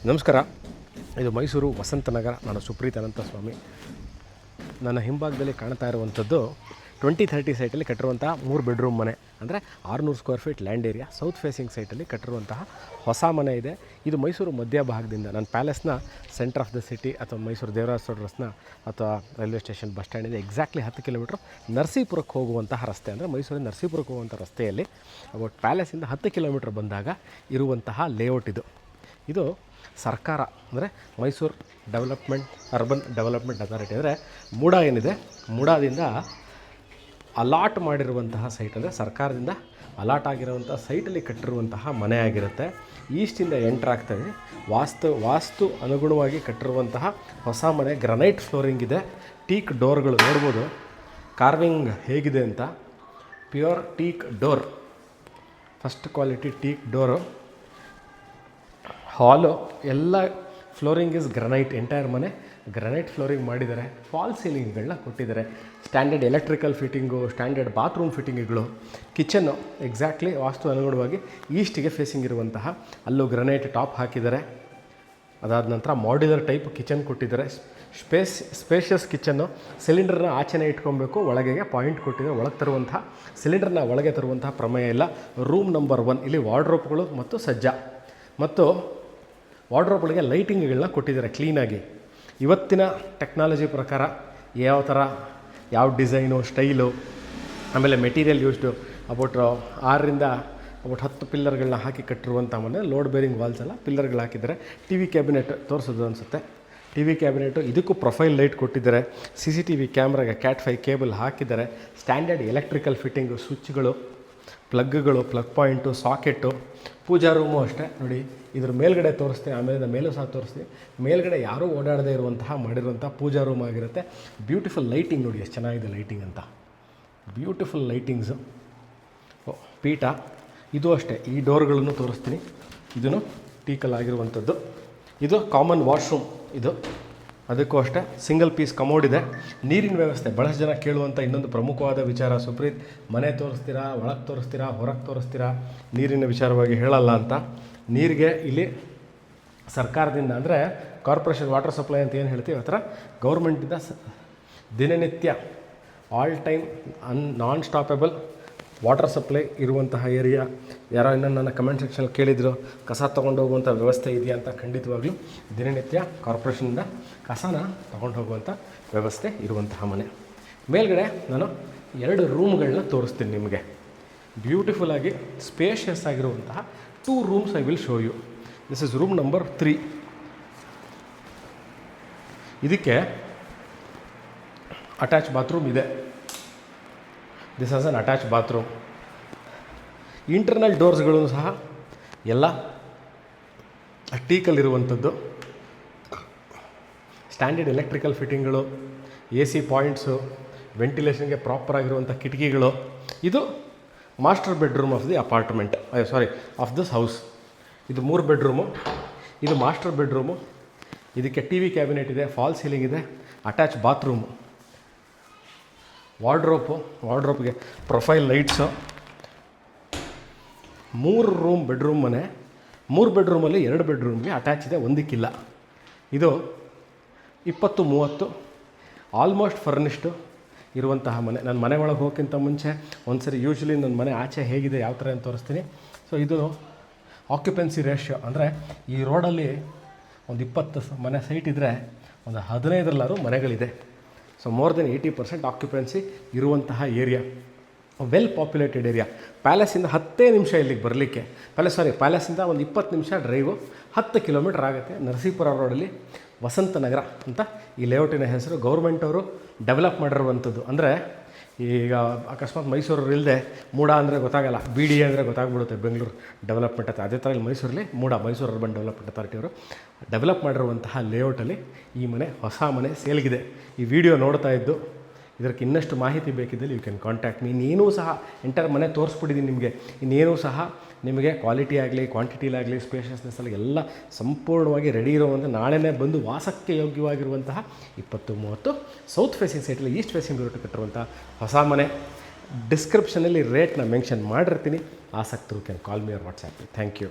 ನಮಸ್ಕಾರ. ಇದು ಮೈಸೂರು ವಸಂತನಗರ. ನಾನು ಸುಪ್ರೀತ್ ಅನಂತಸ್ವಾಮಿ. ನನ್ನ ಹಿಂಭಾಗದಲ್ಲಿ ಕಾಣ್ತಾ ಇರುವಂಥದ್ದು 2030 ಸೈಟಲ್ಲಿ ಕಟ್ಟಿರುವಂತಹ 3 ಬೆಡ್ರೂಮ್ ಮನೆ, ಅಂದರೆ 600 square feet land area, south facing ಸೈಟಲ್ಲಿ ಕಟ್ಟಿರುವಂತಹ ಹೊಸ ಮನೆ ಇದೆ. ಇದು ಮೈಸೂರು ಮಧ್ಯ ಭಾಗದಿಂದ ನನ್ನ ಪ್ಯಾಲೇಸ್ನ ಸೆಂಟರ್ ಆಫ್ ದ ಸಿಟಿ ಅಥವಾ ಮೈಸೂರು ದೇವರಾಜ ರೋಡ್ಸ್ನ ಅಥವಾ ರೈಲ್ವೆ ಸ್ಟೇಷನ್ ಬಸ್ ಸ್ಟ್ಯಾಂಡಿಂದ ಎಕ್ಸಾಕ್ಟ್ಲಿ 10 ಕಿಲೋಮೀಟ್ರ್ ನರಸೀಪುರಕ್ಕೆ ಹೋಗುವಂತಹ ರಸ್ತೆ, ಅಂದರೆ ಮೈಸೂರಿನ ನರಸೀಪುರಕ್ಕೆ ಹೋಗುವಂಥ ರಸ್ತೆಯಲ್ಲಿ ಅಬೌಟ್ ಪ್ಯಾಲೇಸಿಂದ 10 ಕಿಲೋಮೀಟ್ರ್ ಬಂದಾಗ ಇರುವಂತಹ ಲೇಔಟ್ ಇದು ಸರ್ಕಾರ, ಅಂದರೆ ಮೈಸೂರು ಅರ್ಬನ್ ಡೆವಲಪ್ಮೆಂಟ್ ಅಥಾರಿಟಿ, ಅಂದರೆ ಮೂಡಾ ಏನಿದೆ, ಮೂಡಾದಿಂದ ಅಲಾಟ್ ಮಾಡಿರುವಂತಹ ಸೈಟ್, ಅಂದರೆ ಸರ್ಕಾರದಿಂದ ಅಲಾಟ್ ಆಗಿರುವಂಥ ಸೈಟಲ್ಲಿ ಕಟ್ಟಿರುವಂತಹ ಮನೆ ಆಗಿರುತ್ತೆ. ಈಸ್ಟಿಂದ ಎಂಟ್ರ್ ಆಗ್ತಾಯಿದೆ. ವಾಸ್ತು ಅನುಗುಣವಾಗಿ ಕಟ್ಟಿರುವಂತಹ ಹೊಸ ಮನೆ. ಗ್ರನೈಟ್ ಫ್ಲೋರಿಂಗ್ ಇದೆ. ಟೀಕ್ ಡೋರ್ಗಳು ನೋಡ್ಬೋದು, ಕಾರ್ವಿಂಗ್ ಹೇಗಿದೆ ಅಂತ. Pure teak door, first quality teak door. Hall ಎಲ್ಲ ಫ್ಲೋರಿಂಗ್ ಇಸ್ ಗ್ರನೈಟ್. ಎಂಟೈರ್ ಮನೆ ಗ್ರನೈಟ್ ಫ್ಲೋರಿಂಗ್ ಮಾಡಿದ್ದಾರೆ. ಫಾಲ್ ಸೀಲಿಂಗ್ಗಳನ್ನ ಕೊಟ್ಟಿದ್ದಾರೆ. Standard electrical fitting, standard bathroom ಫಿಟ್ಟಿಂಗ್ಗಳು. ಕಿಚನ್ನು ಎಕ್ಸಾಕ್ಟ್ಲಿ ವಾಸ್ತು ಅನುಗುಣವಾಗಿ ಈಸ್ಟಿಗೆ ಫೇಸಿಂಗ್ ಇರುವಂತಹ, ಅಲ್ಲೂ ಗ್ರನೈಟ್ ಟಾಪ್ ಹಾಕಿದ್ದಾರೆ. ಅದಾದ ನಂತರ ಮಾಡ್ಯುಲರ್ ಟೈಪ್ ಕಿಚನ್ ಕೊಟ್ಟಿದ್ದಾರೆ. Spacious kitchen. ಸಿಲಿಂಡರ್ನ ಆಚೆನೇ ಇಟ್ಕೊಬೇಕು, ಒಳಗೆ ಪಾಯಿಂಟ್ ಕೊಟ್ಟಿದ್ದಾರೆ. ಒಳಗೆ ತರುವಂತಹ ಸಿಲಿಂಡರ್ನ ಒಳಗೆ ತರುವಂತಹ ಪ್ರಮೇಯ ಇಲ್ಲ. ರೂಮ್ ನಂಬರ್ 1 ಇಲ್ಲಿ ವಾರ್ಡ್ರೋಬ್ಗಳು ಮತ್ತು ಸಜ್ಜ, ಮತ್ತು ವಾರ್ಡ್ರೋಬ್ಗಳಿಗೆ ಲೈಟಿಂಗ್ಗಳನ್ನ ಕೊಟ್ಟಿದ್ದಾರೆ ಕ್ಲೀನಾಗಿ. ಇವತ್ತಿನ ಟೆಕ್ನಾಲಜಿ ಪ್ರಕಾರ ಯಾವ ಡಿಸೈನು, ಸ್ಟೈಲು, ಆಮೇಲೆ ಮೆಟೀರಿಯಲ್ ಯೂಸ್ಡು, ಅಬೌಟ್ 6ರಿಂದ 10 ಪಿಲ್ಲರ್ಗಳನ್ನ ಹಾಕಿ ಕಟ್ಟಿರುವಂಥ ಮನೆ. ಲೋಡ್ ಬೇರಿಂಗ್ ವಾಲ್ಸ್ ಎಲ್ಲ ಪಿಲ್ಲರ್ಗಳು ಹಾಕಿದ್ದಾರೆ. TV ಕ್ಯಾಬಿನೆಟ್ ತೋರಿಸೋದು ಅನಿಸುತ್ತೆ. TV ಕ್ಯಾಬಿನೆಟು, ಇದಕ್ಕೂ ಪ್ರೊಫೈಲ್ ಲೈಟ್ ಕೊಟ್ಟಿದ್ದಾರೆ. CCTV ಕ್ಯಾಮ್ರಾಗೆ Cat 5 ಕೇಬಲ್ ಹಾಕಿದ್ದಾರೆ. ಸ್ಟ್ಯಾಂಡರ್ಡ್ ಎಲೆಕ್ಟ್ರಿಕಲ್ ಫಿಟ್ಟಿಂಗು, ಸ್ವಿಚ್ಗಳು, ಪ್ಲಗ್ಗಳು, ಪ್ಲಗ್ ಪಾಯಿಂಟು, ಸಾಕೆಟು. ಪೂಜಾ ರೂಮು ಅಷ್ಟೇ ನೋಡಿ. ಇದ್ರ ಮೇಲ್ಗಡೆ ತೋರಿಸ್ತೀನಿ, ಆಮೇಲೆ ಮೇಲೂ ಸಹ ತೋರಿಸ್ತೀನಿ. ಮೇಲ್ಗಡೆ ಯಾರೂ ಓಡಾಡದೇ ಇರುವಂತಹ ಮಾಡಿರುವಂಥ ಪೂಜಾ ರೂಮ್ ಆಗಿರುತ್ತೆ. ಬ್ಯೂಟಿಫುಲ್ ಲೈಟಿಂಗ್ ನೋಡಿ, ಎಷ್ಟು ಚೆನ್ನಾಗಿದೆ ಲೈಟಿಂಗ್ ಅಂತ. Beautiful lightings. ಪೀಠ ಇದು ಅಷ್ಟೇ. ಈ ಡೋರ್ಗಳನ್ನು ತೋರಿಸ್ತೀನಿ. ಇದನ್ನು ಟೀಕಲ್ ಆಗಿರುವಂಥದ್ದು. ಇದು ಕಾಮನ್ ವಾಶ್ರೂಮ್. ಇದು ಅದಕ್ಕೂ ಅಷ್ಟೇ ಸಿಂಗಲ್ ಪೀಸ್ ಕಮೋಡ್ ಇದೆ. ನೀರಿನ ವ್ಯವಸ್ಥೆ ಭಾಳಷ್ಟು ಜನ ಕೇಳುವಂಥ ಇನ್ನೊಂದು ಪ್ರಮುಖವಾದ ವಿಚಾರ, ಸುಪ್ರೀತ್ ಮನೆ ತೋರಿಸ್ತೀರಾ, ಒಳಗೆ ತೋರಿಸ್ತೀರಾ, ಹೊರಗೆ ತೋರಿಸ್ತೀರಾ, ನೀರಿನ ವಿಚಾರವಾಗಿ ಹೇಳಲ್ಲ ಅಂತ. ನೀರಿಗೆ ಇಲ್ಲಿ ಸರ್ಕಾರದಿಂದ, ಅಂದರೆ ಕಾರ್ಪೊರೇಷನ್ ವಾಟರ್ ಸಪ್ಲೈ ಅಂತ ಏನು ಹೇಳ್ತೀವಿ, ಆ ಥರ ಗೌರ್ಮೆಂಟಿಂದ ದಿನನಿತ್ಯ ಆಲ್ ಟೈಮ್ ನಾನ್ ಸ್ಟಾಪೇಬಲ್ ವಾಟರ್ ಸಪ್ಲೈ ಇರುವಂತಹ ಏರಿಯಾ. ಯಾರೋ ಇನ್ನೊಂದು ನನ್ನ ಕಮೆಂಟ್ ಸೆಕ್ಷನಲ್ಲಿ ಕೇಳಿದರು, ಕಸ ತೊಗೊಂಡು ಹೋಗುವಂಥ ವ್ಯವಸ್ಥೆ ಇದೆಯಾ ಅಂತ. ಖಂಡಿತವಾಗ್ಲೂ ದಿನನಿತ್ಯ ಕಾರ್ಪೊರೇಷನಿಂದ ಕಸನ ತೊಗೊಂಡು ಹೋಗುವಂಥ ವ್ಯವಸ್ಥೆ ಇರುವಂತಹ ಮನೆ. ಮೇಲ್ಗಡೆ ನಾನು 2 ರೂಮ್ಗಳನ್ನ ತೋರಿಸ್ತೀನಿ ನಿಮಗೆ. ಬ್ಯೂಟಿಫುಲ್ಲಾಗಿ ಸ್ಪೇಷಿಯಸ್ ಆಗಿರುವಂತಹ 2 rooms I will show you. This is room number 3. ಇದಕ್ಕೆ ಅಟ್ಯಾಚ್ ಬಾತ್ರೂಮ್ ಇದೆ. This is an attach bathroom. Internal ಡೋರ್ಸ್ಗಳು ಸಹ ಎಲ್ಲ ಟೀಕಲ್ಲಿರುವಂಥದ್ದು. ಸ್ಟ್ಯಾಂಡರ್ಡ್ ಎಲೆಕ್ಟ್ರಿಕಲ್ ಫಿಟ್ಟಿಂಗ್ಗಳು, AC ಪಾಯಿಂಟ್ಸು, ವೆಂಟಿಲೇಷನ್ಗೆ ಪ್ರಾಪರ್ ಆಗಿರುವಂಥ ಕಿಟಕಿಗಳು. ಇದು master bedroom of the apartment, of this house. ಇದು 3 ಬೆಡ್ರೂಮು. ಇದು ಮಾಸ್ಟರ್ ಬೆಡ್ರೂಮು. ಇದಕ್ಕೆ TV ಕ್ಯಾಬಿನೆಟ್ ಇದೆ, ಫಾಲ್ ಸೀಲಿಂಗ್ ಇದೆ, ಅಟ್ಯಾಚ್ ಬಾತ್ರೂಮು, ವಾರ್ಡ್ರೋಬ್ಗೆ ಪ್ರೊಫೈಲ್ ಲೈಟ್ಸು. 3 ರೂಮ್ ಬೆಡ್ರೂಮ್ ಮನೆ. 3 ಬೆಡ್ರೂಮಲ್ಲಿ 2 ಬೆಡ್ರೂಮ್ಗೆ ಅಟ್ಯಾಚ್ ಇದೆ, ಒಂದಕ್ಕಿಲ್ಲ. ಇದು 20-30 ಆಲ್ಮೋಸ್ಟ್ ಫರ್ನಿಶ್ಡು ಇರುವಂತಹ ಮನೆ. ನಾನು ಮನೆ ಒಳಗೆ ಹೋಗೋಕ್ಕಿಂತ ಮುಂಚೆ ಒಂದ್ಸರಿ ಯೂಶ್ವಲಿ ನನ್ನ ಮನೆ ಆಚೆ ಹೇಗಿದೆ, ಯಾವ ಥರ ಅಂತ ತೋರಿಸ್ತೀನಿ. ಸೊ ಇದು ಆಕ್ಯುಪೆನ್ಸಿ ರೇಷ್ಯೋ, ಅಂದರೆ ಈ ರೋಡಲ್ಲಿ ಒಂದು 20 ಮನೆ ಸೈಟ್ ಇದ್ದರೆ ಒಂದು 15ರಲ್ಲಾದ್ರೂ ಮನೆಗಳಿದೆ. ಸೊ ಮೋರ್ ದೆನ್ 80% ಆಕ್ಯುಪೆನ್ಸಿ ಇರುವಂತಹ ಏರಿಯಾ. Well populated area. ಪ್ಯಾಲೇಸಿಂದ 10 ನಿಮಿಷ ಇಲ್ಲಿಗೆ ಬರಲಿಕ್ಕೆ. ಪ್ಯಾಲೇಸಿಂದ ಒಂದು 20 ನಿಮಿಷ ಡ್ರೈವು, 10 ಕಿಲೋಮೀಟ್ರ್ ಆಗುತ್ತೆ. ನರಸೀಪುರ ರೋಡಲ್ಲಿ ವಸಂತನಗರ ಅಂತ ಈ ಲೇಔಟಿನ ಹೆಸರು. ಗೌರ್ಮೆಂಟ್ ಅವರು ಡೆವಲಪ್ ಮಾಡಿರುವಂಥದ್ದು. ಅಂದರೆ ಈಗ ಅಕಸ್ಮಾತ್ ಮೈಸೂರು ಇಲ್ಲದೆ ಮೂಡಾ ಅಂದರೆ ಗೊತ್ತಾಗಲ್ಲ, BDA ಅಂದರೆ ಗೊತ್ತಾಗ್ಬಿಡುತ್ತೆ, ಬೆಂಗಳೂರು ಡೆವಲಪ್ಮೆಂಟ್ ಅಂತ. ಅದೇ ಥರ ಇಲ್ಲಿ ಮೈಸೂರಲ್ಲಿ ಮೈಸೂರು ಅರ್ಬನ್ ಡೆವಲಪ್ಮೆಂಟ್ ಅಥಾರಿಟಿ ಅವರು ಡೆವಲಪ್ ಮಾಡಿರುವಂತಹ ಲೇಔಟಲ್ಲಿ ಈ ಮನೆ, ಹೊಸ ಮನೆ ಸೇಲ್ಗಿದೆ. ಈ ವಿಡಿಯೋ ನೋಡ್ತಾ ಇದ್ದು ಇದಕ್ಕೆ ಇನ್ನಷ್ಟು ಮಾಹಿತಿ ಬೇಕಿದ್ದಲ್ಲಿ ಯು ಕ್ಯಾನ್ ಕಾಂಟ್ಯಾಕ್ಟ್ ಮೀ. ಇನ್ನೇನೂ ಸಹ ಎಂಟರ್ ಮನೆ ತೋರಿಸ್ಬಿಟ್ಟಿದ್ದೀನಿ ನಿಮಗೆ. ಇನ್ನೇನೂ ಸಹ ನಿಮಗೆ ಕ್ವಾಲಿಟಿ ಆಗಲಿ, ಕ್ವಾಂಟಿಟಿಲಾಗಲಿ, ಸ್ಪೇಷಿಯಸ್ನೆಸ್ಸಲ್ಲಿ ಎಲ್ಲ ಸಂಪೂರ್ಣವಾಗಿ ರೆಡಿ ಇರುವಂಥ, ನಾಳೆನೇ ಬಂದು ವಾಸಕ್ಕೆ ಯೋಗ್ಯವಾಗಿರುವಂತಹ 20-30 ಸೌತ್ ಫೇಸಿಂಗ್ ಸೈಟಲ್ಲಿ ಈಸ್ಟ್ ಫೇಸಿಂಗ್ ರೋಡ್ ಕಟ್ಟಿರುವಂಥ ಹೊಸ ಮನೆ. ಡಿಸ್ಕ್ರಿಪ್ಷನಲ್ಲಿ ರೇಟ್ನ ಮೆನ್ಷನ್ ಮಾಡಿರ್ತೀನಿ. ಆಸಕ್ತರು can call me or WhatsApp. Thank you.